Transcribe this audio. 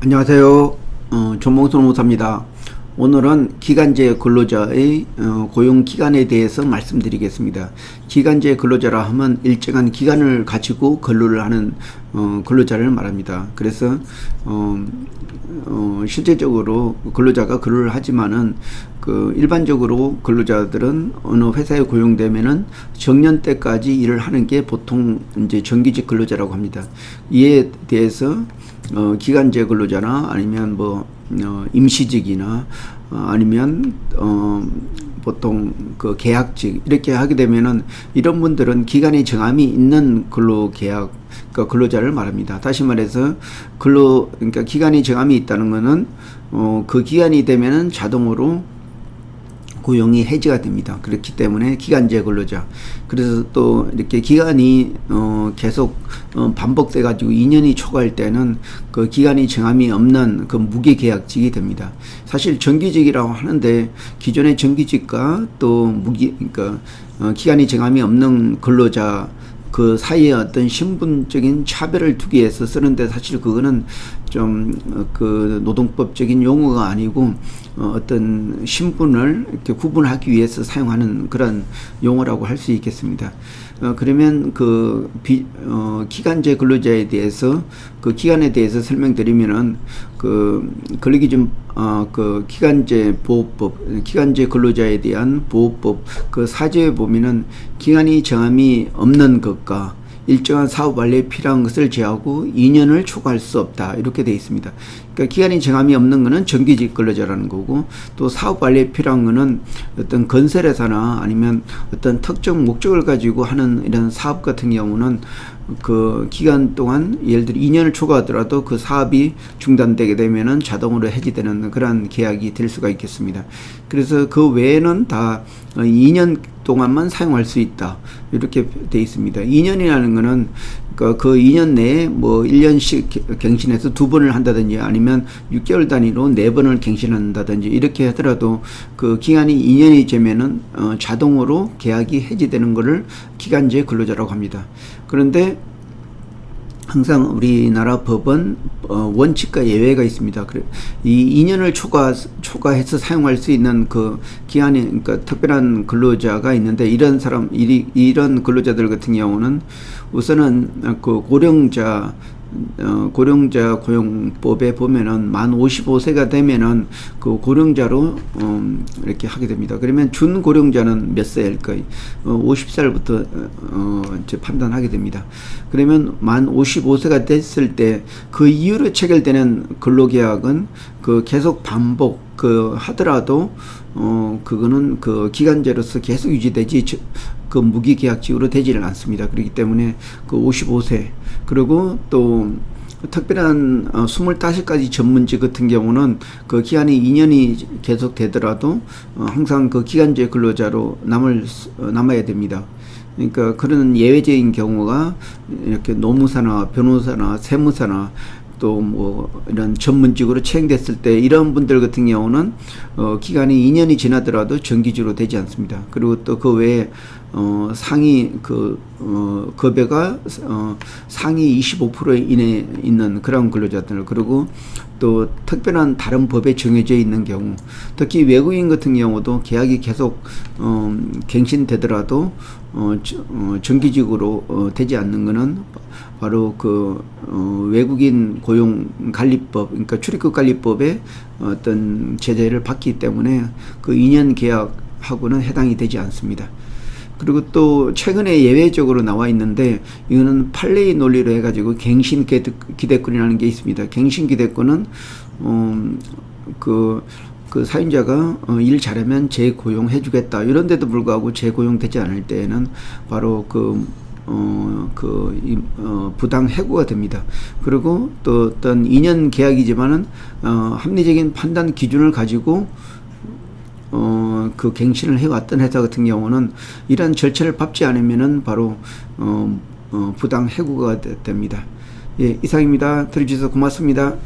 안녕하세요. 전봉선 노무사입니다. 오늘은 기간제 근로자의 고용 기간에 대해서 말씀드리겠습니다. 기간제 근로자라 하면 일정한 기간을 가지고 근로를 하는 근로자를 말합니다. 그래서 실제적으로 근로자가 근로를 하지만은 일반적으로 근로자들은 어느 회사에 고용되면은 정년 때까지 일을 하는 게 보통 이제 정규직 근로자라고 합니다. 이에 대해서 기간제 근로자나 아니면 임시직이나 아니면 보통 그 계약직 이렇게 하게 되면은 이런 분들은 기간이 정함이 있는 근로계약 근로자를 말합니다. 다시 말해서 그러니까 기간이 정함이 있다는 것은 그 기간이 되면은 자동으로 고용이 해지가 됩니다. 그렇기 때문에 기간제 근로자. 그래서 또 이렇게 기간이 계속 반복돼 가지고 2년이 초과할 때는 그 기간이 정함이 없는 그 무기계약직이 됩니다. 사실 정규직이라고 하는데 기존의 정규직과 또 그러니까 기간이 정함이 없는 근로자 그 사이에 어떤 신분적인 차별을 두기 위해서 쓰는데 사실 그거는 좀 그 노동법적인 용어가 아니고 어떤 신분을 이렇게 구분하기 위해서 사용하는 그런 용어라고 할 수 있겠습니다. 그러면 기간제 근로자에 대해서 그 기간에 대해서 설명드리면은 근로기준 기간제 보호법, 기간제 근로자에 대한 보호법 그 사조에 보면은 기간이 정함이 없는 것과 일정한 사업 완료에 필요한 것을 제하고 2년을 초과할 수 없다. 이렇게 되어 있습니다. 그러니까 기간이 정함이 없는 것은 정규직 근로자라는 거고, 또 사업 완료에 필요한 것은 어떤 건설회사나 아니면 어떤 특정 목적을 가지고 하는 이런 사업 같은 경우는 그 기간 동안 예를 들어 2년을 초과하더라도 그 사업이 중단되게 되면은 자동으로 해지되는 그런 계약이 될 수가 있겠습니다. 그래서 그 외에는 다 2년 동안만 사용할 수 있다. 이렇게 되어 있습니다. 2년이라는 거는 그 2년 내에 1년씩 갱신해서 2번을 한다든지 아니면 6개월 단위로 4번을 갱신한다든지 이렇게 하더라도 그 기간이 2년이 되면은 자동으로 계약이 해지되는 것을 기간제 근로자라고 합니다. 그런데 항상 우리나라 법은 원칙과 예외가 있습니다. 이 2년을 초과해서 사용할 수 있는 그 기한이, 그러니까 특별한 근로자가 있는데 이런 근로자들 같은 경우는 우선은 그 고령자 고용법에 보면은 만 55세가 되면은 그 고령자로 이렇게 하게 됩니다. 그러면 준고령자는 몇 세일까요? 50살부터 이제 판단하게 됩니다. 그러면 만 55세가 됐을 때 그 이후로 체결되는 근로계약은 계속 반복 하더라도 그거는 기간제로서 계속 유지되지 무기계약직으로 되지를 않습니다. 그렇기 때문에 55세 그리고 또 특별한 25가지 전문직 같은 경우는 그 기한이 2년이 계속 되더라도 항상 기간제 근로자로 남아야 됩니다. 그러니까 그런 예외적인 경우가 이렇게 노무사나 변호사나 세무사나 또 이런 전문직으로 채용됐을 때 이런 분들 같은 경우는 기간이 2년이 지나더라도 정규직으로 되지 않습니다. 그리고 또 그 외에 상위 급여가 상위 25% 이내에 있는 그런 근로자들, 그리고 또 특별한 다른 법에 정해져 있는 경우, 특히 외국인 같은 경우도 계약이 계속 갱신되더라도 정규직으로 되지 않는 것은 바로 외국인 고용 관리법, 그러니까 출입국 관리법의 어떤 제재를 받기 때문에 2년 계약하고는 해당이 되지 않습니다. 그리고 또 최근에 예외적으로 나와 있는데 이거는 판례의 논리로 해가지고 갱신 기대권이라는 게 있습니다. 갱신 기대권은 사용자가 일 잘하면 재고용해주겠다 이런데도 불구하고 재고용되지 않을 때에는 바로 부당 해고가 됩니다. 그리고 또 어떤 2년 계약이지만은 합리적인 판단 기준을 가지고 갱신을 해왔던 회사 같은 경우는 이러한 절차를 밟지 않으면은 바로 부당 해고가 됩니다. 예, 이상입니다. 들어주셔서 고맙습니다.